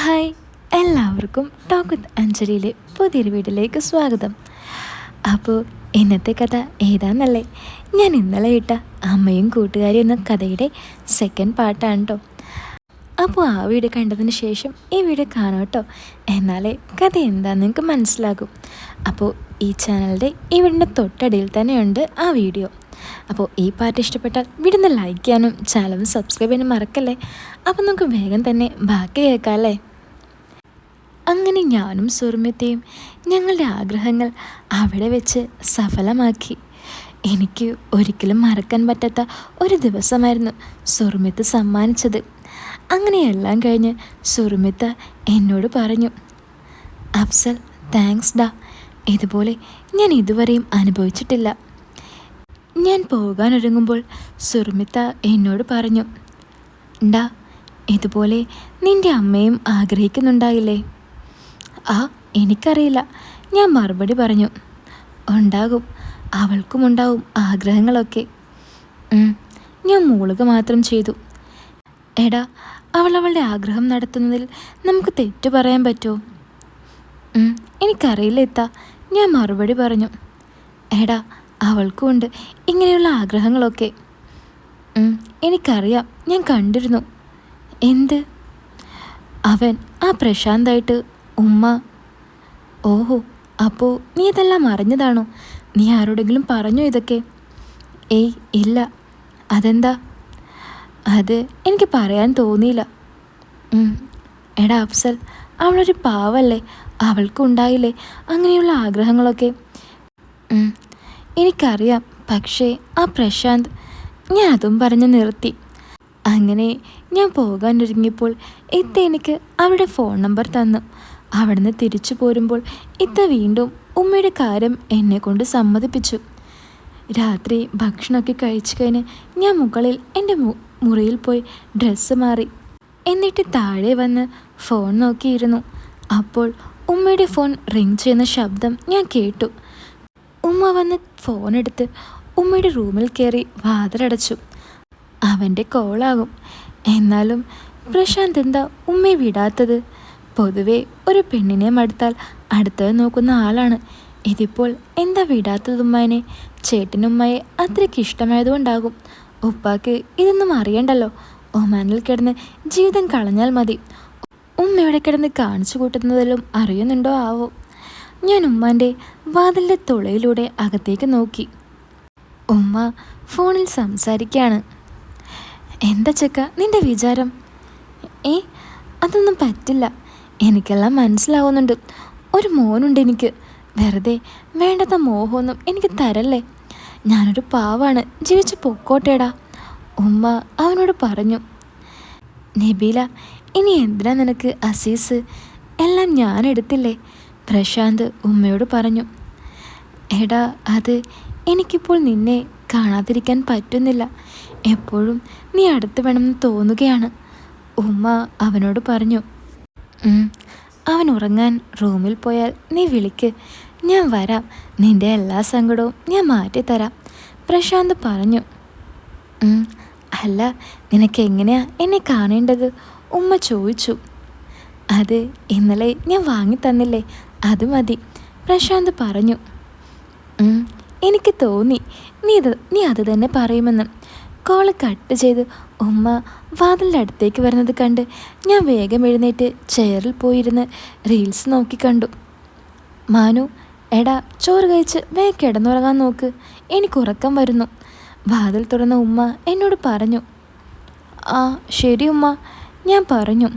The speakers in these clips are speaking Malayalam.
ഹായ്, എല്ലാവർക്കും ടോക്ക് വിത്ത് അഞ്ജലിയിലെ പുതിയൊരു വീട്ടിലേക്ക് സ്വാഗതം. അപ്പോൾ ഇന്നത്തെ കഥ ഏതാണെന്നല്ലേ, ഞാൻ ഇന്നലെ ഇട്ട അമ്മയും കൂട്ടുകാരി എന്ന കഥയുടെ സെക്കൻഡ് പാർട്ടാണ് കേട്ടോ. അപ്പോൾ ആ വീഡിയോ കണ്ടതിന് ശേഷം ഈ വീഡിയോ കാണാം കേട്ടോ, എന്നാലേ കഥ എന്താണെന്ന് നിങ്ങൾക്ക് മനസ്സിലാകും. അപ്പോൾ ഈ ചാനലിൻ്റെ ഈ വീടിൻ്റെ തൊട്ടടിയിൽ തന്നെയുണ്ട് ആ വീഡിയോ. അപ്പോൾ ഈ പാർട്ട് ഇഷ്ടപ്പെട്ടാൽ വീടിന്ന് ലൈക്ക് ചെയ്യാനും ചാനൽ സബ്സ്ക്രൈബ് ചെയ്യാനും മറക്കല്ലേ. അപ്പോൾ നമുക്ക് വേഗം തന്നെ ബാക്കി കേൾക്കാമല്ലേ. അങ്ങനെ ഞാനും സുറുമിത്തയും ഞങ്ങളുടെ ആഗ്രഹങ്ങൾ അവിടെ വെച്ച് സഫലമാക്കി. എനിക്ക് ഒരിക്കലും മറക്കാൻ പറ്റാത്ത ഒരു ദിവസമായിരുന്നു സുറുമിത്ത് സമ്മാനിച്ചത്. അങ്ങനെ എല്ലാം കഴിഞ്ഞ് സുറുമിത്ത എന്നോട് പറഞ്ഞു, അഫ്സൽ താങ്ക്സ് ഡാ, ഇതുപോലെ ഞാൻ ഇതുവരെയും അനുഭവിച്ചിട്ടില്ല. ഞാൻ പോകാനൊരുങ്ങുമ്പോൾ സുറുമിത്ത എന്നോട് പറഞ്ഞു, ഡാ ഇതുപോലെ നിൻ്റെ അമ്മയും ആഗ്രഹിക്കുന്നുണ്ടായില്ലേ? ആ എനിക്കറിയില്ല, ഞാൻ മറുപടി പറഞ്ഞു. ഉണ്ടാകും, അവൾക്കുമുണ്ടാവും ആഗ്രഹങ്ങളൊക്കെ. ഞാൻ മൂളുക മാത്രം ചെയ്തു. എടാ, അവളുടെ ആഗ്രഹം നടത്തുന്നതിൽ നമുക്ക് തെറ്റു പറയാൻ പറ്റുമോ? എനിക്കറിയില്ല എത്താ, ഞാൻ മറുപടി പറഞ്ഞു. എടാ, അവൾക്കുമുണ്ട് ഇങ്ങനെയുള്ള ആഗ്രഹങ്ങളൊക്കെ. എനിക്കറിയാം, ഞാൻ കണ്ടിരുന്നു. എന്ത്? അവൻ ആ പ്രശാന്തായിട്ട് ഉമ്മ. ഓഹോ, അപ്പോൾ നീ ഇതെല്ലാം അറിഞ്ഞതാണോ? നീ ആരോടെങ്കിലും പറഞ്ഞോ ഇതൊക്കെ? ഏയ് ഇല്ല. അതെന്താ? അത് എനിക്ക് പറയാൻ തോന്നിയില്ല. എടാ അഫ്സൽ, അവളൊരു പാവല്ലേ, അവൾക്കുണ്ടായില്ലേ അങ്ങനെയുള്ള ആഗ്രഹങ്ങളൊക്കെ? എനിക്കറിയാം, പക്ഷേ ആ പ്രശാന്ത്. ഞാൻ അതും പറഞ്ഞ് നിർത്തി. അങ്ങനെ ഞാൻ പോകാനൊരുങ്ങിയപ്പോൾ ഇത്ത എനിക്ക് അവരുടെ ഫോൺ നമ്പർ തന്നു. അവിടുന്ന് തിരിച്ചു പോരുമ്പോൾ ഇത്ത വീണ്ടും ഉമ്മയുടെ കാര്യം എന്നെക്കൊണ്ട് സമ്മതിപ്പിച്ചു. രാത്രി ഭക്ഷണമൊക്കെ കഴിച്ചു കഴിഞ്ഞ് ഞാൻ മുകളിൽ എൻ്റെ മുറിയിൽ പോയി ഡ്രസ്സ് മാറി. എന്നിട്ട് താഴെ വന്ന് ഫോൺ നോക്കിയിരുന്നു. അപ്പോൾ ഉമ്മയുടെ ഫോൺ റിങ് ചെയ്യുന്ന ശബ്ദം ഞാൻ കേട്ടു. ഉമ്മ വന്ന് ഫോണെടുത്ത് ഉമ്മയുടെ റൂമിൽ കയറി വാതിലടച്ചു. അവൻ്റെ കോളാകും. എന്നാലും പ്രശാന്ത് എന്താ ഉമ്മയെ വിടാത്തത്? പൊതുവെ ഒരു പെണ്ണിനെ മടുത്താൽ അടുത്തത് നോക്കുന്ന ആളാണ്. ഇതിപ്പോൾ എന്താ വിടാത്തത് ഉമ്മനെ? ചേട്ടനുമ്മയെ അത്രയ്ക്ക് ഇഷ്ടമായതുകൊണ്ടാകും. ഉപ്പാക്ക് ഇതൊന്നും അറിയണ്ടല്ലോ, ഒമാനിൽ കിടന്ന് ജീവിതം കളഞ്ഞാൽ മതി. ഉമ്മയുടെ കിടന്ന് കാണിച്ചു കൂട്ടുന്നതിലും അറിയുന്നുണ്ടോ ആവോ? ഞാൻ ഉമ്മാൻ്റെ വാതിലിൻ്റെ തുളയിലൂടെ അകത്തേക്ക് നോക്കി. ഉമ്മ ഫോണിൽ സംസാരിക്കുകയാണ്. എന്താ ചെക്ക നിൻ്റെ വിചാരം? അതൊന്നും പറ്റില്ല, എനിക്കെല്ലാം മനസ്സിലാവുന്നുണ്ട്. ഒരു മോനുണ്ട് എനിക്ക്. വെറുതെ വേണ്ടാത്ത മോഹമൊന്നും എനിക്ക് തരല്ലേ. ഞാനൊരു പാവാണ്, ജീവിച്ച് പൊക്കോട്ടേടാ, ഉമ്മ അവനോട് പറഞ്ഞു. നബീല, ഇനി എന്തിനാ നിനക്ക് അസീസ്? എല്ലാം ഞാൻ എടുത്തില്ലേ? പ്രശാന്ത് ഉമ്മയോട് പറഞ്ഞു. എടാ, അത് എനിക്കിപ്പോൾ നിന്നെ കാണാതിരിക്കാൻ പറ്റുന്നില്ല. എപ്പോഴും നീ അടുത്ത് വേണമെന്ന് തോന്നുകയാണ്, ഉമ്മ അവനോട് പറഞ്ഞു. അവൻ ഉറങ്ങാൻ റൂമിൽ പോയാൽ നീ വിളിക്ക്, ഞാൻ വരാം. നിൻ്റെ എല്ലാ സങ്കടവും ഞാൻ മാറ്റിത്തരാം, പ്രശാന്ത് പറഞ്ഞു. അല്ല, നിനക്ക് എങ്ങനെയാ എന്നെ കാണേണ്ടത്? ഉമ്മ ചോദിച്ചു. അത് ഇന്നലെ ഞാൻ വാങ്ങി തന്നില്ലേ, അത് മതി, പ്രശാന്ത് പറഞ്ഞു. എനിക്ക് തോന്നി നീ അത് തന്നെ പറയുമെന്ന്. കോള് കട്ട് ചെയ്ത് ഉമ്മ വാതിലിൻ്റെ അടുത്തേക്ക് വരുന്നത് കണ്ട് ഞാൻ വേഗം എഴുന്നേറ്റ് ചെയറിൽ പോയിരുന്ന് റീൽസ് നോക്കി കണ്ടു. മാനു, എടാ ചോറ് കഴിച്ച് വേഗം കിടന്നുറങ്ങാൻ നോക്ക്, എനിക്ക് ഉറക്കം വരുന്നു, വാതിൽ തുറന്ന ഉമ്മ എന്നോട് പറഞ്ഞു. ആ ശരി ഉമ്മ, ഞാൻ പറഞ്ഞു.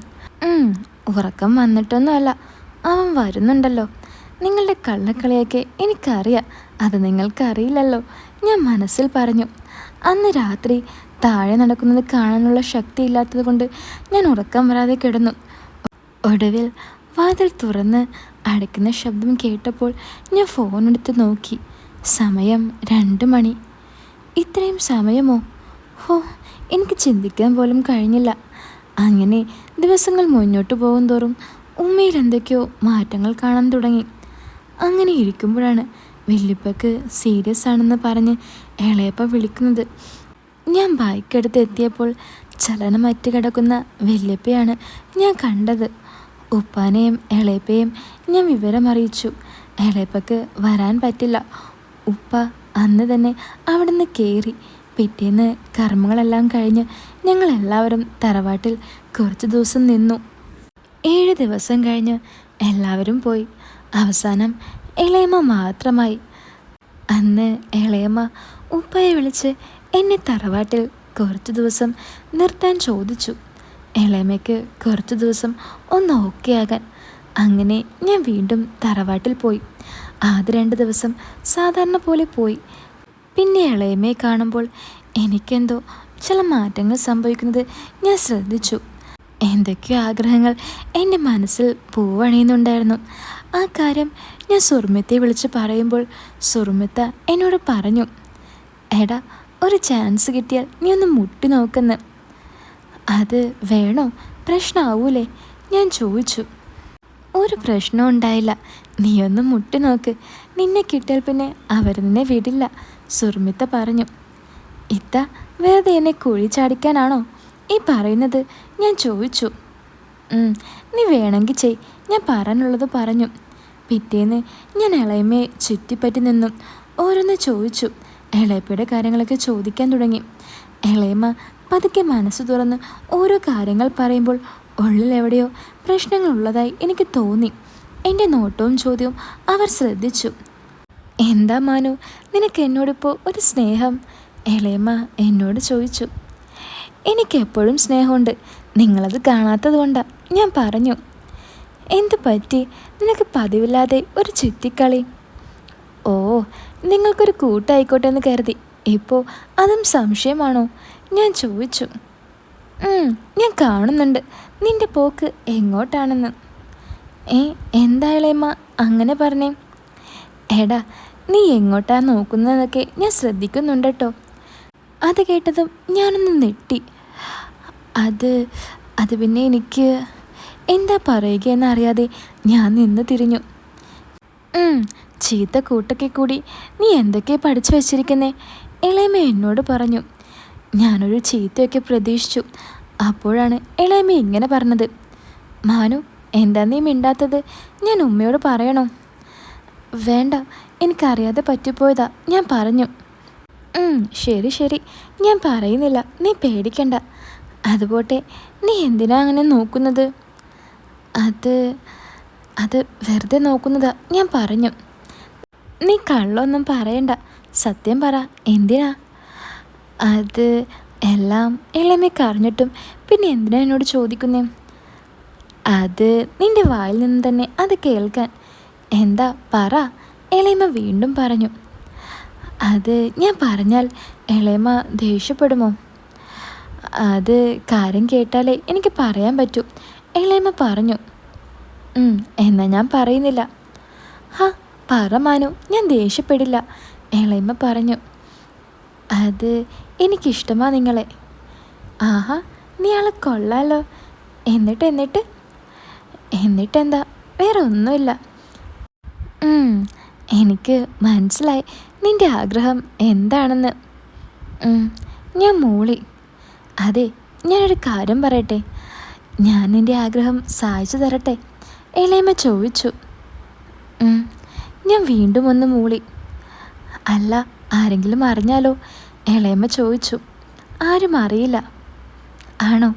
ഉറക്കം വന്നിട്ടൊന്നുമല്ല, അവൻ വരുന്നുണ്ടല്ലോ. നിങ്ങളുടെ കള്ളക്കളിയൊക്കെ എനിക്കറിയാം, അത് നിങ്ങൾക്കറിയില്ലല്ലോ, ഞാൻ മനസ്സിൽ പറഞ്ഞു. അന്ന് രാത്രി താഴെ നടക്കുന്നത് കാണാനുള്ള ശക്തി ഇല്ലാത്തത് കൊണ്ട് ഞാൻ ഉറക്കം വരാതെ കിടന്നു. ഒടുവിൽ വാതിൽ തുറന്ന് അടയ്ക്കുന്ന ശബ്ദം കേട്ടപ്പോൾ ഞാൻ ഫോണെടുത്ത് നോക്കി. സമയം 2 മണി. ഇത്രയും സമയമോ? ഹോ, എനിക്ക് ചിന്തിക്കാൻ പോലും കഴിഞ്ഞില്ല. അങ്ങനെ ദിവസങ്ങൾ മുന്നോട്ട് പോകും തോറും ഉമ്മയിൽ എന്തൊക്കെയോ മാറ്റങ്ങൾ കാണാൻ തുടങ്ങി. അങ്ങനെ ഇരിക്കുമ്പോഴാണ് വല്യപ്പക്ക് സീരിയസ് ആണെന്ന് പറഞ്ഞ് ഇളയപ്പ വിളിക്കുന്നത്. ഞാൻ ബൈക്കെടുത്ത് എത്തിയപ്പോൾ ചലനമറ്റ് കിടക്കുന്ന വല്യപ്പയാണ് ഞാൻ കണ്ടത്. ഉപ്പാനെയും എളേപ്പയും ഞാൻ വിവരമറിയിച്ചു. എളേപ്പക്ക് വരാൻ പറ്റില്ല. ഉപ്പ അന്ന് തന്നെ അവിടുന്ന് കയറി. പിറ്റേന്ന് കർമ്മങ്ങളെല്ലാം കഴിഞ്ഞ് ഞങ്ങളെല്ലാവരും തറവാട്ടിൽ കുറച്ച് ദിവസം നിന്നു. 7 ദിവസം കഴിഞ്ഞ് എല്ലാവരും പോയി. അവസാനം ഇളയമ്മ മാത്രമായി. അന്ന് ഇളയമ്മ ഉപ്പയെ വിളിച്ച് എന്നെ തറവാട്ടിൽ കുറച്ച് ദിവസം നിർത്താൻ ചോദിച്ചു. ഇളയമ്മയ്ക്ക് കുറച്ച് ദിവസം ഒന്ന് ഓക്കെ ആകാൻ. അങ്ങനെ ഞാൻ വീണ്ടും തറവാട്ടിൽ പോയി. ആദ്യ 2 ദിവസം സാധാരണ പോലെ പോയി. പിന്നെ ഇളയമ്മയെ കാണുമ്പോൾ എനിക്കെന്തോ ചില മാറ്റങ്ങൾ സംഭവിക്കുന്നത് ഞാൻ ശ്രദ്ധിച്ചു. എന്തൊക്കെയോ ആഗ്രഹങ്ങൾ എൻ്റെ മനസ്സിൽ പൂവണിയുന്നുണ്ടായിരുന്നു. ആ കാര്യം ഞാൻ സുർമിത്തെ വിളിച്ച് പറയുമ്പോൾ സുർമിത്ത എന്നോട് പറഞ്ഞു, എടാ ഒരു ചാൻസ് കിട്ടിയാൽ നീ ഒന്ന് മുട്ടി നോക്കുന്നു. അത് വേണോ? പ്രശ്നമാവൂലേ? ഞാൻ ചോദിച്ചു. ഒരു പ്രശ്നവും ഉണ്ടായില്ല. നീ ഒന്ന് മുട്ടി നോക്ക്. നിന്നെ കിട്ടിയാൽ പിന്നെ അവർ നിന്നെ വിടില്ല, സുർമിത്ത പറഞ്ഞു. ഇത്ത വെറുതെ എന്നെ കുഴി ചാടിക്കാനാണോ ഈ പറയുന്നത്? ഞാൻ ചോദിച്ചു. നീ വേണമെങ്കിൽ ചെയ്, ഞാൻ പറയാനുള്ളത് പറഞ്ഞു. പിറ്റേന്ന് ഞാൻ ഇളയമ്മയെ ചുറ്റിപ്പറ്റി നിന്നും ഓരോന്ന് ചോദിച്ചു. ഇളയപ്പയുടെ കാര്യങ്ങളൊക്കെ ചോദിക്കാൻ തുടങ്ങി. ഇളയമ്മ പതുക്കെ മനസ്സ് തുറന്ന് ഓരോ കാര്യങ്ങൾ പറയുമ്പോൾ ഉള്ളിൽ എവിടെയോ പ്രശ്നങ്ങളുള്ളതായി എനിക്ക് തോന്നി. എൻ്റെ നോട്ടവും ചോദ്യവും അവർ ശ്രദ്ധിച്ചു. എന്താ മാനു, നിനക്ക് എന്നോടിപ്പോൾ ഒരു സ്നേഹം? ഇളയമ്മ എന്നോട് ചോദിച്ചു. എനിക്കെപ്പോഴും സ്നേഹമുണ്ട്, നിങ്ങളത് കാണാത്തത് കൊണ്ടാണ്. ഞാൻ പറഞ്ഞു. എന്തു പറ്റി? നിനക്ക് പതിവില്ലാതെ ഒരു ചുറ്റിക്കളി? ഓ, നിങ്ങൾക്കൊരു കൂട്ടായിക്കോട്ടെ എന്ന് കരുതി. ഇപ്പോൾ അതും സംശയമാണോ? ഞാൻ ചോദിച്ചു. ഞാൻ കാണുന്നുണ്ട് നിന്റെ പോക്ക് എങ്ങോട്ടാണെന്ന്. എന്തായാലും അങ്ങനെ പറഞ്ഞേ? എടാ, നീ എങ്ങോട്ടാ നോക്കുന്നതൊക്കെ ഞാൻ ശ്രദ്ധിക്കുന്നുണ്ട് കേട്ടോ. അത് കേട്ടതും ഞാനൊന്ന് നെട്ടി. അത് പിന്നെ എനിക്ക് എന്താ പറയുകയെന്നറിയാതെ ഞാൻ നിന്ന് തിരിഞ്ഞു. ചീത്ത കൂട്ടൊക്കെ കൂടി നീ എന്തൊക്കെ പഠിച്ചു വച്ചിരിക്കുന്നേ? ഇളയമ്മ എന്നോട് പറഞ്ഞു. ഞാനൊരു ചീത്തയൊക്കെ പ്രതീക്ഷിച്ചു. അപ്പോഴാണ് ഇളയമ്മ ഇങ്ങനെ പറഞ്ഞത്. മാനു, എന്താ നീ മിണ്ടാത്തത്? ഞാൻ ഉമ്മയോട് പറയണോ? വേണ്ട, എനിക്കറിയാതെ പറ്റിപ്പോയതാ, ഞാൻ പറഞ്ഞു. ശരി ശരി, ഞാൻ പറയുന്നില്ല, നീ പേടിക്കണ്ട. അതുപോട്ടെ, നീ എന്തിനാ അങ്ങനെ നോക്കുന്നത്? അത് വെറുതെ നോക്കുന്നതാ, ഞാൻ പറഞ്ഞു. നീ കള്ളൊന്നും പറയണ്ട, സത്യം പറ, എന്തിനാ? അത് എല്ലാം ഇളയമ്മയ്ക്ക് അറിഞ്ഞിട്ടും പിന്നെ എന്തിനാ എന്നോട് ചോദിക്കുന്നേ? അത് നിന്റെ വായിൽ നിന്ന് തന്നെ അത് കേൾക്കാൻ. എന്താ പറ, ഇളയമ്മ വീണ്ടും പറഞ്ഞു. അത് ഞാൻ പറഞ്ഞാൽ ഇളയമ്മ ദേഷ്യപ്പെടുമോ? അത് കാര്യം കേട്ടാലേ എനിക്ക് പറയാൻ പറ്റൂ, ഇളയമ്മ പറഞ്ഞു. എന്നാൽ ഞാൻ പറയുന്നില്ല. പറ മാനു, ഞാൻ ദേഷ്യപ്പെടില്ല, ഇളയമ്മ പറഞ്ഞു. അത് എനിക്കിഷ്ടമാ നിങ്ങളെ. ആഹാ, നീ ആളെ കൊള്ളാലോ. എന്നിട്ടെന്താ? വേറെ ഒന്നുമില്ല. എനിക്ക് മനസ്സിലായി നിന്റെ ആഗ്രഹം എന്താണെന്ന്. ഞാൻ മൂളി. അതെ, ഞാനൊരു കാര്യം പറയട്ടെ? ഞാൻ നിന്റെ ആഗ്രഹം സാധിച്ചു തരട്ടെ? ഇളയമ്മ ചോദിച്ചു. ഞാൻ വീണ്ടും ഒന്ന് മൂളി. അല്ല, ആരെങ്കിലും അറിഞ്ഞാലോ? ഇളയമ്മ ചോദിച്ചു. ആരും അറിയില്ല. ആണോ?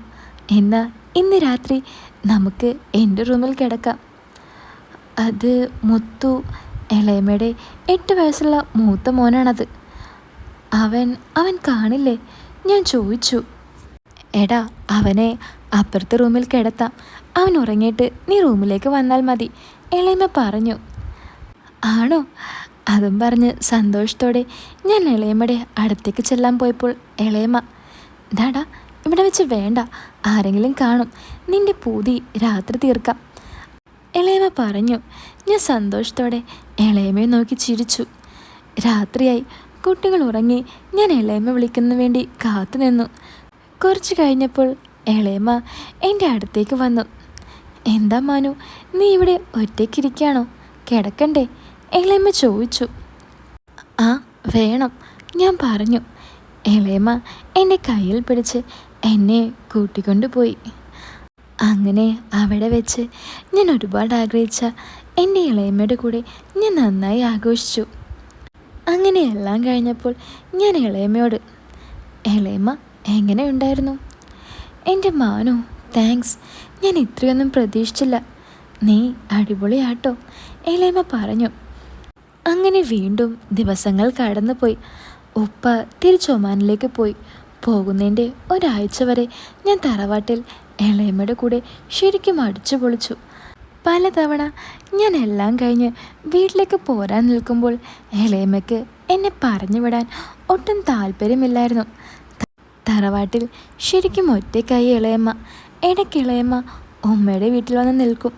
എന്നാ ഇന്ന് രാത്രി നമുക്ക് എൻ്റെ റൂമിൽ കിടക്കാം. അത് മുത്തു, ഇളയമ്മയുടെ 8 വയസ്സുള്ള മൂത്ത മോനാണത്. അവൻ കാണില്ലേ? ഞാൻ ചോദിച്ചു. എടാ, അവനെ അപ്പുറത്തെ റൂമിൽ കിടത്താം. അവൻ ഉറങ്ങിയിട്ട് നീ റൂമിലേക്ക് വന്നാൽ മതി, ഇളയമ്മ പറഞ്ഞു. ആണോ? അതും പറഞ്ഞ് സന്തോഷത്തോടെ ഞാൻ ഇളയമ്മയുടെ അടുത്തേക്ക് ചെല്ലാൻ പോയപ്പോൾ ഇളയമ്മ, ഡാടാ, ഇവിടെ വെച്ച് വേണ്ട, ആരെങ്കിലും കാണും, നിന്റെ പൂതി രാത്രി തീർക്കാം, ഇളയമ്മ പറഞ്ഞു. ഞാൻ സന്തോഷത്തോടെ ഇളയമ്മയെ നോക്കി ചിരിച്ചു. രാത്രിയായി, കുട്ടികൾ ഉറങ്ങി. ഞാൻ ഇളയമ്മ വിളിക്കുന്നതിന് വേണ്ടി കാത്തു നിന്നു. കുറച്ച് കഴിഞ്ഞപ്പോൾ ഇളയമ്മ എൻ്റെ അടുത്തേക്ക് വന്നു. എന്താ മാനു, നീ ഇവിടെ ഒറ്റയ്ക്കിരിക്കുകയാണോ? കിടക്കണ്ടേ? ഇളയമ്മ ചോദിച്ചു. വേണം, ഞാൻ പറഞ്ഞു. ഇളയമ്മ എൻ്റെ കയ്യിൽ പിടിച്ച് എന്നെ കൂട്ടിക്കൊണ്ടുപോയി. അങ്ങനെ അവിടെ വെച്ച് ഞാൻ ഒരുപാട് ആഗ്രഹിച്ച എൻ്റെ ഇളയമ്മയുടെ കൂടെ ഞാൻ നന്നായി ആഘോഷിച്ചു. അങ്ങനെ എല്ലാം കഴിഞ്ഞപ്പോൾ ഞാൻ ഇളയമ്മയോട്, ഇളയമ്മ എങ്ങനെ ഉണ്ടായിരുന്നു? എൻ്റെ മാനു, താങ്ക്സ്, ഞാൻ ഇത്രയൊന്നും പ്രതീക്ഷിച്ചില്ല, നീ അടിപൊളിയാട്ടോ, ഇളയമ്മ പറഞ്ഞു. അങ്ങനെ വീണ്ടും ദിവസങ്ങൾ കടന്നുപോയി. ഉപ്പ തിരിച്ചൊമാനിലേക്ക് പോയി. പോകുന്നതിൻ്റെ ഒരാഴ്ച വരെ ഞാൻ തറവാട്ടിൽ ഇളയമ്മയുടെ കൂടെ ശരിക്കും അടിച്ചു പൊളിച്ചു. പലതവണ ഞാൻ എല്ലാം കഴിഞ്ഞ് വീട്ടിലേക്ക് പോരാൻ നിൽക്കുമ്പോൾ ഇളയമ്മയ്ക്ക് എന്നെ പറഞ്ഞു വിടാൻ ഒട്ടും താല്പര്യമില്ലായിരുന്നു. തറവാട്ടിൽ ശരിക്കും ഒറ്റയ്ക്കായി ഇളയമ്മ. ഇടയ്ക്ക് ഇളയമ്മ ഉമ്മയുടെ വീട്ടിൽ വന്ന് നിൽക്കും.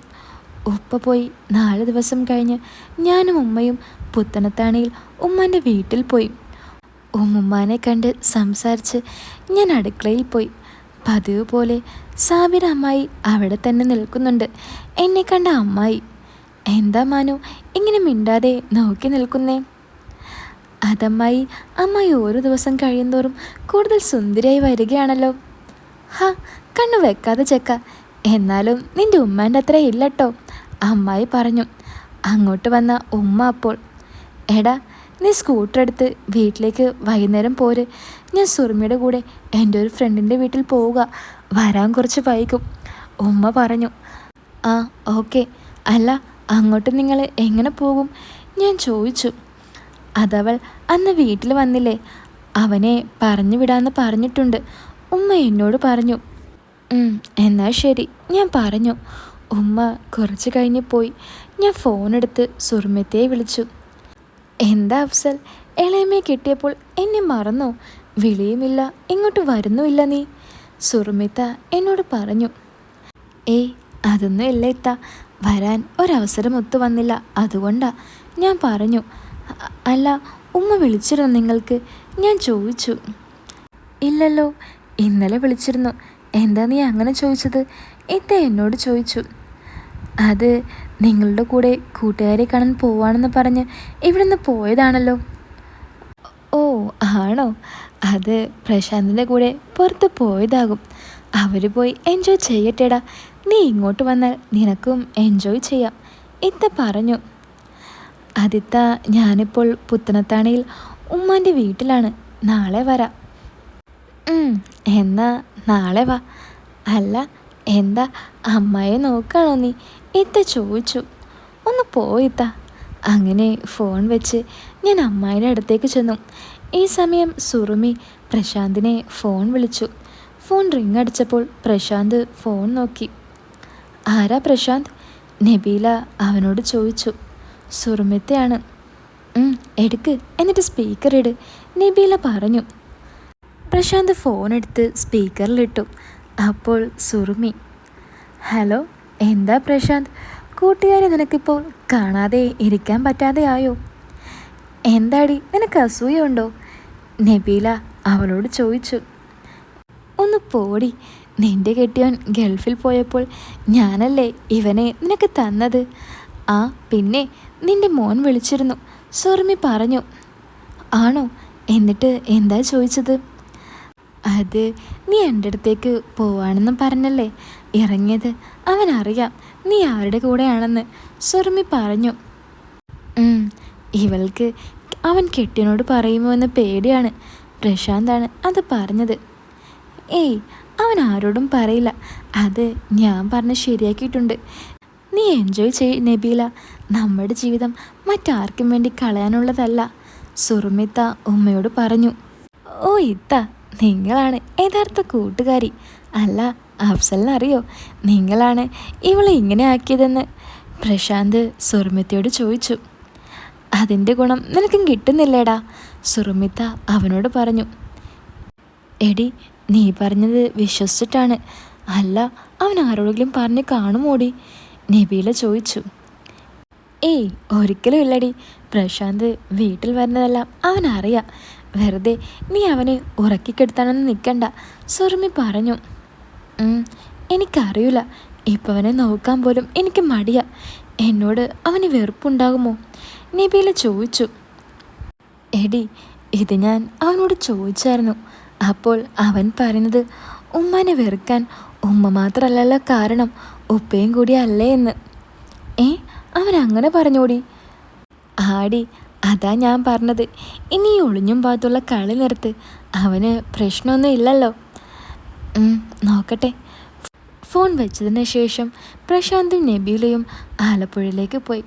ഉപ്പ പോയി 4 ദിവസം കഴിഞ്ഞ് ഞാനും ഉമ്മയും പുത്തനത്താണിയിൽ ഉമ്മാൻ്റെ വീട്ടിൽ പോയി. ഉമ്മാനെ കണ്ട് സംസാരിച്ച് ഞാൻ അടുക്കളയിൽ പോയി. പതിവ് പോലെ സാബിർ അമ്മായി അവിടെ തന്നെ നിൽക്കുന്നുണ്ട്. എന്നെ കണ്ട അമ്മായി, എന്താ മാനു ഇങ്ങനെ മിണ്ടാതെ നോക്കി നിൽക്കുന്നേ? അതമ്മായി, അമ്മായി ഓരോ ദിവസം കഴിയുന്തോറും കൂടുതൽ സുന്ദരിയായി വരികയാണല്ലോ. ഹാ, കണ്ണു വെക്കാതെ ചെക്ക, എന്നാലും നിൻ്റെ ഉമ്മാൻ്റെ അത്ര ഇല്ലട്ടോ, അമ്മായി പറഞ്ഞു. അങ്ങോട്ട് വന്ന ഉമ്മ അപ്പോൾ, എടാ നീ സ്കൂട്ടർ എടുത്ത് വീട്ടിലേക്ക് വൈകുന്നേരം പോര്, ഞാൻ സുറുമിയുടെ കൂടെ എൻ്റെ ഒരു ഫ്രണ്ടിൻ്റെ വീട്ടിൽ പോവുക, വരാൻ കുറച്ച് വൈകും, ഉമ്മ പറഞ്ഞു. ആ ഓക്കെ, അല്ല അങ്ങോട്ട് നിങ്ങൾ എങ്ങനെ പോകും? ഞാൻ ചോദിച്ചു. അതവൾ അന്ന് വീട്ടിൽ വന്നില്ലേ, അവനെ പറഞ്ഞു വിടാമെന്ന് പറഞ്ഞിട്ടുണ്ട്, ഉമ്മ എന്നോട് പറഞ്ഞു. എന്നാൽ ശരി, ഞാൻ പറഞ്ഞു. ഉമ്മ കുറച്ച് കഴിഞ്ഞ് പോയി. ഞാൻ ഫോണെടുത്ത് സുറുമത്തെ വിളിച്ചു. എന്താ അഫ്സൽ, ഇളയമ്മയെ കിട്ടിയപ്പോൾ എന്നെ മറന്നോ? വിളിയുമില്ല, ഇങ്ങോട്ട് വരുന്നുമില്ല നീ, സുറുമിത്ത എന്നോട് പറഞ്ഞു. ഏയ് അതൊന്നും ഇല്ല ഇത്ത, വരാൻ ഒരവസരം ഒത്തു വന്നില്ല, അതുകൊണ്ടാ, ഞാൻ പറഞ്ഞു. അല്ല ഉമ്മ വിളിച്ചിരുന്നു നിങ്ങൾക്ക്? ഞാൻ ചോദിച്ചു. ഇല്ലല്ലോ, ഇന്നലെ വിളിച്ചിരുന്നു. എന്താ നീ അങ്ങനെ ചോദിച്ചത്? ഇത്ത എന്നോട് ചോദിച്ചു. അത് നിങ്ങളുടെ കൂടെ കൂട്ടുകാരെ കാണാൻ പോവാണെന്ന് പറഞ്ഞ് ഇവിടുന്ന് പോയതാണല്ലോ. ഓ ആണോ? അത് പ്രശാന്തിൻ്റെ കൂടെ പുറത്ത് പോയതാകും. അവർ പോയി എൻജോയ് ചെയ്യട്ടേടാ, നീ ഇങ്ങോട്ട് വന്നാൽ നിനക്കും എൻജോയ് ചെയ്യാം, ഇത്ത പറഞ്ഞു. അതിത്ത ഞാനിപ്പോൾ പുത്തനത്താണിയിൽ ഉമ്മാൻ്റെ വീട്ടിലാണ്, നാളെ വരാം. എന്നാ നാളെ വാ. അല്ല എന്താ അമ്മായെ നോക്കാണോ നീ? ഇത്ത ചോദിച്ചു. ഒന്ന് പോയിത്ത. അങ്ങനെ ഫോൺ വെച്ച് ഞാൻ അമ്മായിയുടെ അടുത്തേക്ക് ചെന്നു. ഈ സമയം സുറുമി പ്രശാന്തിനെ ഫോൺ വിളിച്ചു. ഫോൺ റിങ് അടിച്ചപ്പോൾ പ്രശാന്ത് ഫോൺ നോക്കി. ആരാ പ്രശാന്ത്? നബീല അവനോട് ചോദിച്ചു. സുറുമിത്തയാണ്. എടുക്ക്, എന്നിട്ട് സ്പീക്കർ ഇട്, നബീല പറഞ്ഞു. പ്രശാന്ത് ഫോൺ എടുത്ത് സ്പീക്കറിലിട്ടു. അപ്പോൾ സുറുമി, ഹലോ, എന്താ പ്രശാന്ത്, കൂട്ടുകാരെ നിനക്കിപ്പോൾ കാണാതെ ഇരിക്കാൻ പറ്റാതെ ആയോ? എന്താടി നിനക്ക് അസൂയുണ്ടോ? നബീല അവളോട് ചോദിച്ചു. ഒന്ന് പോടി, നിൻ്റെ കെട്ടിയോൻ ഗൾഫിൽ പോയപ്പോൾ ഞാനല്ലേ ഇവനെ നിനക്ക് തന്നത്. ആ പിന്നെ നിൻ്റെ മോൻ വിളിച്ചിരുന്നു, സുറുമി പറഞ്ഞു. ആണോ? എന്നിട്ട് എന്താ ചോദിച്ചത്? അത് നീ എൻ്റെ അടുത്തേക്ക് പോവാണെന്ന് പറഞ്ഞല്ലേ ഇറങ്ങിയത്, അവനറിയാം നീ ആരുടെ കൂടെയാണെന്ന്, സുറുമി പറഞ്ഞു. ഇവൾക്ക് അവൻ കെട്ടിയനോട് പറയുമോ എന്ന് പേടിയാണ്, പ്രശാന്താണ് അത് പറഞ്ഞത്. ഏയ് അവൻ ആരോടും പറയില്ല, അത് ഞാൻ പറഞ്ഞ് ശരിയാക്കിയിട്ടുണ്ട്. നീ എൻജോയ് ചെയ്യ് നബീല, നമ്മുടെ ജീവിതം മറ്റാർക്കും വേണ്ടി കളയാനുള്ളതല്ല, സുറുമിത്ത ഉമ്മയോട് പറഞ്ഞു. ഓ ഇത്ത, നിങ്ങളാണ് യഥാർത്ഥ കൂട്ടുകാരി. അല്ല അഫ്സലിനറിയോ നിങ്ങളാണ് ഇവളെ ഇങ്ങനെ ആക്കിയതെന്ന്? പ്രശാന്ത് സുറുമിത്തയോട് ചോദിച്ചു. അതിൻ്റെ ഗുണം നിനക്കും കിട്ടുന്നില്ലേടാ, സുറുമിത്ത അവനോട് പറഞ്ഞു. എടി നീ പറഞ്ഞത് വിശ്വസിച്ചിട്ടാണ്, അല്ല അവൻ ആരോടെങ്കിലും പറഞ്ഞ് കാണുമോടി, നബീല ചോദിച്ചു. ഏയ് ഒരിക്കലും ഇല്ലടി, പ്രശാന്ത് വീട്ടിൽ വരുന്നതെല്ലാം അവനറിയാം, വെറുതെ നീ അവനെ ഉറക്കിക്കെടുത്താണെന്ന് നിൽക്കണ്ട, സുറുമി പറഞ്ഞു. എനിക്കറിയില്ല, ഇപ്പം അവനെ നോക്കാൻ പോലും എനിക്ക് മടിയാ, എന്നോട് അവന് വെറുപ്പുണ്ടാകുമോ, നബീല ചോദിച്ചു. എടി ഇത് ഞാൻ അവനോട് ചോദിച്ചായിരുന്നു, അപ്പോൾ അവൻ പറയുന്നത് ഉമ്മാനെ വെറുക്കാൻ ഉമ്മ മാത്രമല്ലല്ലോ കാരണം, ഉപ്പയും കൂടി അല്ലേ എന്ന്. ഏ അവനങ്ങനെ പറഞ്ഞോടി? ആടി, അതാ ഞാൻ പറഞ്ഞത്. ഇനി ഒളിഞ്ഞും പാത്തുള്ള കളി നിർത്ത്. അവന് പ്രശ്നമൊന്നും ഇല്ലല്ലോ. നോക്കട്ടെ. ഫോൺ വെച്ചതിന് ശേഷം പ്രശാന്തും നബീലയും ആലപ്പുഴയിലേക്ക് പോയി.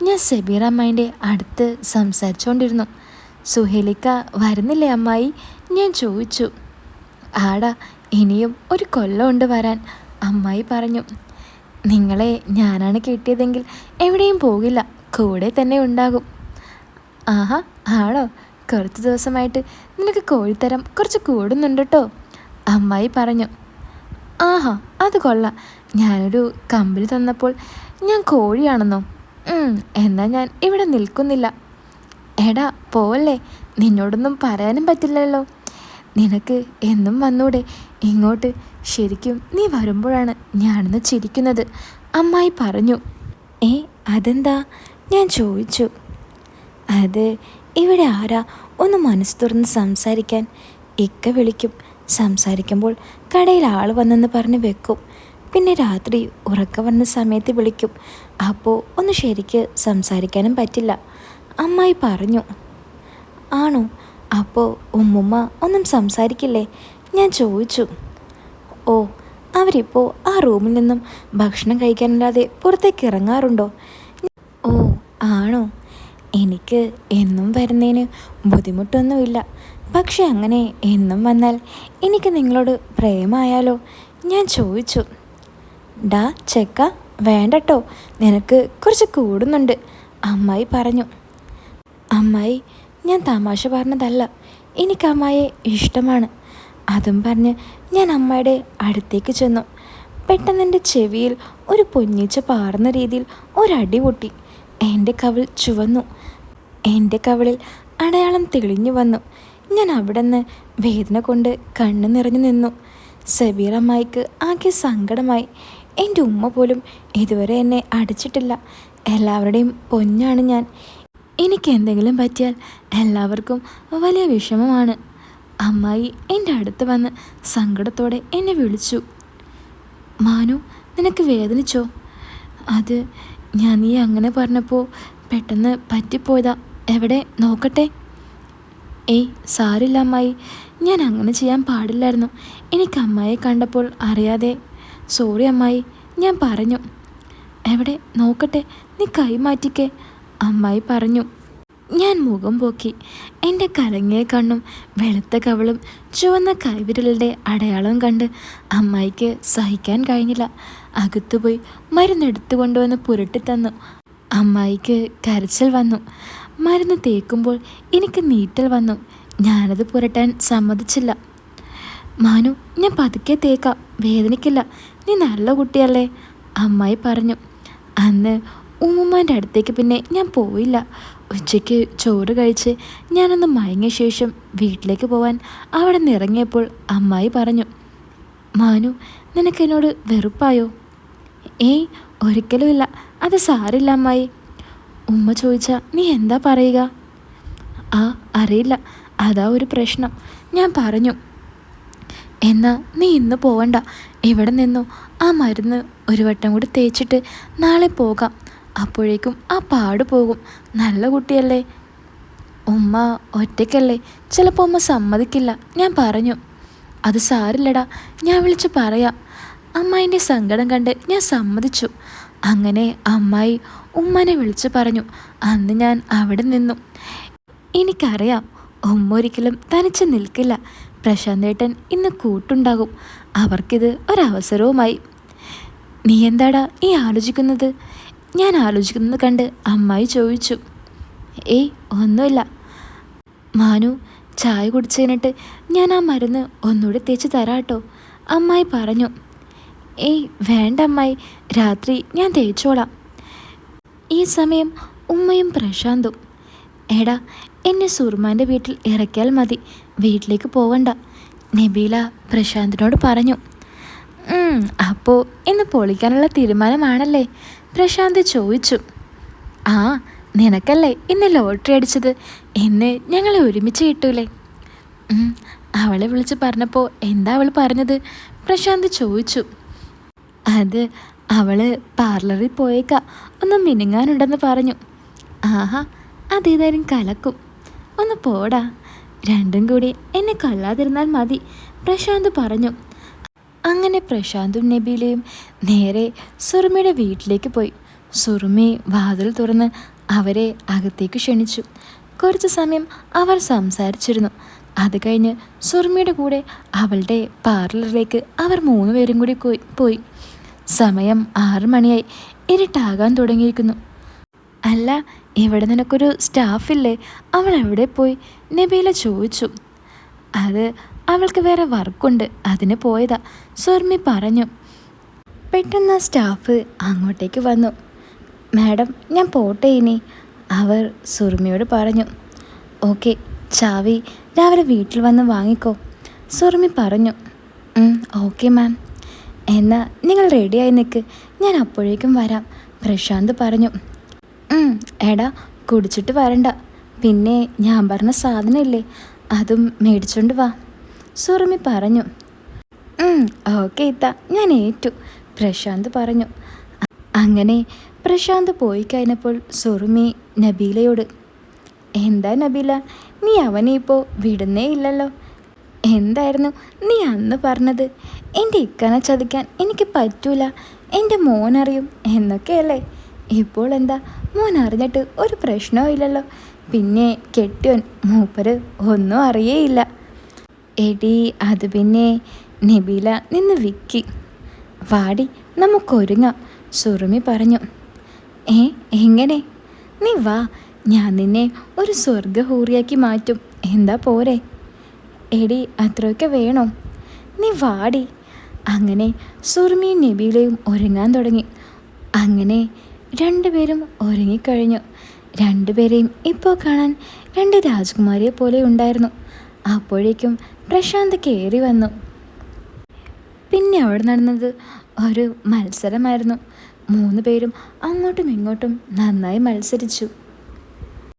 ഞാൻ സബീർ അമ്മായിൻ്റെ അടുത്ത് സംസാരിച്ചുകൊണ്ടിരുന്നു. സുഹേലിക്ക വരുന്നില്ലേ അമ്മായി? ഞാൻ ചോദിച്ചു. ആടാ, ഇനിയും ഒരു കൊല്ലമുണ്ട് വരാൻ, അമ്മായി പറഞ്ഞു. നിങ്ങളെ ഞാനാണ് കിട്ടിയതെങ്കിൽ എവിടെയും പോകില്ല, കൂടെ തന്നെ ഉണ്ടാകും. ആഹാ, ആണോ? കുറച്ച് ദിവസമായിട്ട് നിനക്ക് കോഴിത്തരം കുറച്ച് കൂടുന്നുണ്ട് കേട്ടോ, അമ്മായി പറഞ്ഞു. ആഹാ, അത് കൊള്ളാം. ഞാനൊരു കമ്പനി തന്നപ്പോൾ ഞാൻ കോഴിയാണെന്നോ? എന്നാൽ ഞാൻ ഇവിടെ നിൽക്കുന്നില്ല. എടാ പോവല്ലേ, നിന്നോടൊന്നും പറയാനും പറ്റില്ലല്ലോ. നിനക്ക് എന്നും വന്നൂടെ ഇങ്ങോട്ട്? ശരിക്കും നീ വരുമ്പോഴാണ് ഞാനിന്ന് ചിരിക്കുന്നത്, അമ്മായി പറഞ്ഞു. അതെന്താ? ഞാൻ ചോദിച്ചു. അത് ഇവിടെ ആരാ ഒന്ന് മനസ്സ് തുറന്ന് സംസാരിക്കാൻ? ഇക്ക വിളിക്കും, സംസാരിക്കുമ്പോൾ കടയിൽ ആൾ വന്നെന്ന് പറഞ്ഞ് വെക്കും. പിന്നെ രാത്രി ഉറക്കം വന്ന സമയത്ത് വിളിക്കും, അപ്പോൾ ഒന്ന് ശരിക്ക് സംസാരിക്കാനും പറ്റില്ല, അമ്മായി പറഞ്ഞു. ആണോ? അപ്പോൾ ഉമ്മുമ്മ ഒന്നും സംസാരിക്കില്ലേ? ഞാൻ ചോദിച്ചു. ഓ, അവരിപ്പോൾ ആ റൂമിൽ നിന്നും ഭക്ഷണം കഴിക്കാനല്ലാതെ പുറത്തേക്ക് ഇറങ്ങാറുണ്ടോ? ഓ ആണോ? എനിക്ക് എന്നും വരുന്നതിന് ബുദ്ധിമുട്ടൊന്നുമില്ല, പക്ഷെ അങ്ങനെ എന്നും വന്നാൽ എനിക്ക് നിങ്ങളോട് പ്രേമായാലോ? ഞാൻ ചോദിച്ചു. ഡാ ചെക്ക, വേണ്ടട്ടോ, നിനക്ക് കുറച്ച് കൂടുന്നുണ്ട്, അമ്മായി പറഞ്ഞു. അമ്മായി, ഞാൻ തമാശ പറഞ്ഞതല്ല, എനിക്ക് അമ്മായിയെ ഇഷ്ടമാണ്. അതും പറഞ്ഞ് ഞാൻ അമ്മയുടെ അടുത്തേക്ക് ചെന്നു. പെട്ടെന്ന് എൻ്റെ ചെവിയിൽ ഒരു പൊന്നിച്ച പാറുന്ന രീതിയിൽ ഒരടി പൊട്ടി. എൻ്റെ കവിൾ ചുവന്നു. എൻ്റെ കവിളിൽ അടയാളം തെളിഞ്ഞു വന്നു. ഞാൻ അവിടെ നിന്ന് വേദന കൊണ്ട് കണ്ണു നിറഞ്ഞു നിന്നു. സബീർ അമ്മായിക്ക് ആകെ സങ്കടമായി. എൻ്റെ ഉമ്മ പോലും ഇതുവരെ എന്നെ അടിച്ചിട്ടില്ല. എല്ലാവരുടെയും പൊന്നാണ് ഞാൻ. എനിക്ക് എന്തെങ്കിലും പറ്റിയാൽ എല്ലാവർക്കും വലിയ വിഷമമാണ്. അമ്മായി എൻ്റെ അടുത്ത് വന്ന് സങ്കടത്തോടെ എന്നെ വിളിച്ചു. മാനു, നിനക്ക് വേദനിച്ചോ? അത് ഞാൻ നീ അങ്ങനെ പറഞ്ഞപ്പോൾ പെട്ടെന്ന് പറ്റിപ്പോയതാ. എവിടെ നോക്കട്ടെ? സാരില്ല അമ്മായി, ഞാൻ അങ്ങനെ ചെയ്യാൻ പാടില്ലായിരുന്നു. എനിക്ക് അമ്മായിയെ കണ്ടപ്പോൾ അറിയാതെ. സോറി അമ്മായി, ഞാൻ പറഞ്ഞു. എവിടെ നോക്കട്ടെ, നീ കൈ മാറ്റിക്കേ, അമ്മായി പറഞ്ഞു. ഞാൻ മുഖം പോക്കി. എൻ്റെ കലങ്ങിയ കണ്ണും വെളുത്ത കവളും ചുവന്ന കൈവിരലുടെ അടയാളവും കണ്ട് അമ്മായിക്ക് സഹിക്കാൻ കഴിഞ്ഞില്ല. അകത്തുപോയി മരുന്നെടുത്തു കൊണ്ടുവന്ന് പുരട്ടിത്തന്നു. അമ്മായിക്ക് കരച്ചിൽ വന്നു. മരുന്ന് തേക്കുമ്പോൾ എനിക്ക് നീറ്റൽ വന്നു. ഞാനത് പുരട്ടാൻ സമ്മതിച്ചില്ല. മാനു, ഞാൻ പതുക്കെ തേക്കാം, വേദനിക്കില്ല, നീ നല്ല കുട്ടിയല്ലേ, അമ്മായി പറഞ്ഞു. അന്ന് ഉമ്മുമ്മാൻ്റെ അടുത്തേക്ക് പിന്നെ ഞാൻ പോയില്ല. ഉച്ചയ്ക്ക് ചോറ് കഴിച്ച് ഞാനൊന്ന് മയങ്ങിയ ശേഷം വീട്ടിലേക്ക് പോവാൻ അവിടെ നിന്ന് ഇറങ്ങിയപ്പോൾ അമ്മായി പറഞ്ഞു. മാനു, നിനക്കെന്നോട് വെറുപ്പായോ? ഒരിക്കലുമില്ല, അത് സാരില്ല അമ്മായി. ഉമ്മ ചോദിച്ചാൽ നീ എന്താ പറയുക? അറിയില്ല, അതാ ഒരു പ്രശ്നം, ഞാൻ പറഞ്ഞു. എന്നാ നീ ഇന്ന് പോവണ്ട, ഇവിടെ നിന്നു. ആ മരുന്ന് ഒരു വട്ടം കൂടി തേച്ചിട്ട് നാളെ പോകാം. അപ്പോഴേക്കും ആ പാട് പോകും. നല്ല കുട്ടിയല്ലേ. ഉമ്മ ഒറ്റയ്ക്കല്ലേ, ചിലപ്പോൾ ഉമ്മ സമ്മതിക്കില്ല, ഞാൻ പറഞ്ഞു. അത് സാരില്ലടാ, ഞാൻ വിളിച്ച് പറയാം. അമ്മായിൻ്റെ സങ്കടം കണ്ട് ഞാൻ സമ്മതിച്ചു. അങ്ങനെ അമ്മായി ഉമ്മനെ വിളിച്ച് പറഞ്ഞു. അന്ന് ഞാൻ അവിടെ നിന്നു. എനിക്കറിയാം, ഉമ്മ ഒരിക്കലും തനിച്ച് നിൽക്കില്ല. പ്രശാന്തേട്ടൻ ഇന്ന് കൂട്ടുണ്ടാകും. അവർക്കിത് ഒരവസരവുമായി. നീ എന്താടാ ഈ ആലോചിക്കുന്നത്? ഞാൻ ആലോചിക്കുന്നത് കണ്ട് അമ്മായി ചോദിച്ചു. ഒന്നുമില്ല മാനു, ചായ കുടിച്ച് കഴിഞ്ഞിട്ട് ഞാൻ ആ മരുന്ന് ഒന്നുകൂടി തേച്ച് തരാട്ടോ, അമ്മായി പറഞ്ഞു. വേണ്ട അമ്മായി, രാത്രി ഞാൻ തേച്ചോളാം. ഈ സമയം ഉമ്മയും പ്രശാന്തും. എടാ, എന്നെ സുർമാൻ്റെ വീട്ടിൽ ഇറക്കിയാൽ മതി, വീട്ടിലേക്ക് പോവണ്ട, നബീല പ്രശാന്തിനോട് പറഞ്ഞു. അപ്പോൾ ഇന്ന് പൊളിക്കാനുള്ള തീരുമാനമാണല്ലേ, പ്രശാന്ത് ചോദിച്ചു. നിനക്കല്ലേ ഇന്ന് ലോട്ടറി അടിച്ചത്, ഇന്ന് ഞങ്ങളെ ഒരുമിച്ച് കിട്ടൂലേ? അവളെ വിളിച്ച് പറഞ്ഞപ്പോൾ എന്താ അവൾ പറഞ്ഞത്? പ്രശാന്ത് ചോദിച്ചു. അത് അവള് പാർലറിൽ പോയേക്കാ, ഒന്ന് മിനുങ്ങാനുണ്ടെന്ന് പറഞ്ഞു. ആഹാ, അതേതായാലും കലക്കും. ഒന്ന് പോടാ, രണ്ടും കൂടി എന്നെ കൊല്ലാതിരുന്നാൽ മതി, പ്രശാന്ത് പറഞ്ഞു. അങ്ങനെ പ്രശാന്തും നബീലയും നേരെ സുറുമിയുടെ വീട്ടിലേക്ക് പോയി. സുറുമി വാതിൽ തുറന്ന് അവരെ അകത്തേക്ക് ക്ഷണിച്ചു. കുറച്ച് സമയം അവർ സംസാരിച്ചിരുന്നു. അത് കഴിഞ്ഞ് സുറുമിയുടെ കൂടെ അവളുടെ പാർലറിലേക്ക് അവർ 3 പേരും കൂടി പോയി. സമയം 6 മണിയായി. ഇരുട്ടാകാൻ തുടങ്ങിയിരിക്കുന്നു. അല്ല, ഇവിടെ നിനക്കൊരു സ്റ്റാഫില്ലേ, അവൾ എവിടെ പോയി? നബീല ചോദിച്ചു. അത് അവൾക്ക് വേറെ വർക്കുണ്ട്, അതിന് പോയതാ, സുറുമി പറഞ്ഞു. പെട്ടെന്ന് സ്റ്റാഫ് അങ്ങോട്ടേക്ക് വന്നു. മാഡം, ഞാൻ പോട്ടെ ഇനി, അവർ സുറുമിയോട് പറഞ്ഞു. ഓക്കെ, ചാവി രാവിലെ വീട്ടിൽ വന്ന് വാങ്ങിക്കോ, സുറുമി പറഞ്ഞു. ഓക്കെ മാം, എന്നാൽ നിങ്ങൾ റെഡിയായി നിൽക്ക്, ഞാൻ അപ്പോഴേക്കും വരാം, പ്രശാന്ത് പറഞ്ഞു. എടാ, കുടിച്ചിട്ട് വരണ്ട, പിന്നെ ഞാൻ പറഞ്ഞ സാധനമില്ലേ അതും മേടിച്ചോണ്ട് വാ, സുറുമി പറഞ്ഞു. ഓക്കെ ഇത്ത, ഞാൻ ഏറ്റു, പ്രശാന്ത് പറഞ്ഞു. അങ്ങനെ പ്രശാന്ത് പോയി കഴിഞ്ഞപ്പോൾ സുറുമി നബീലയോട്, എന്താ നബീല, നീ അവനെ ഇപ്പോൾ വിടുന്നേ ഇല്ലല്ലോ, എന്തായിരുന്നു നീ അന്ന് പറഞ്ഞത്? എൻ്റെ ഇക്കനെ ചതിക്കാൻ എനിക്ക് പറ്റൂല, എൻ്റെ മോനറിയും എന്നൊക്കെയല്ലേ. ഇപ്പോൾ എന്താ, മോൻ അറിഞ്ഞിട്ട് ഒരു പ്രശ്നവും ഇല്ലല്ലോ, പിന്നെ കെട്ടിയോൻ മൂപ്പര് ഒന്നും അറിയേയില്ല. എടി അത് പിന്നെ, നബീല നിന്ന് വിക്കി, വാടി നമുക്കൊരുങ്ങാം, സുറുമി പറഞ്ഞു. എങ്ങനെ? നീ വാ, ഞാൻ നിന്നെ ഒരു സ്വർഗഹൂറിയാക്കി മാറ്റും, എന്താ പോരെ? എടി അത്രയൊക്കെ വേണോ? നീ വാടി. അങ്ങനെ സുറുമിയും നബീലയും ഒരുങ്ങാൻ തുടങ്ങി. അങ്ങനെ 2 പേരും ഒരുങ്ങിക്കഴിഞ്ഞു. 2 പേരെയും ഇപ്പോൾ കാണാൻ 2 രാജകുമാരിയെ പോലെ ഉണ്ടായിരുന്നു. അപ്പോഴേക്കും പ്രശാന്ത് കയറി വന്നു. പിന്നെ അവിടെ നടന്നത് ഒരു മത്സരമായിരുന്നു. 3 പേരും അങ്ങോട്ടും ഇങ്ങോട്ടും നന്നായി മത്സരിച്ചു.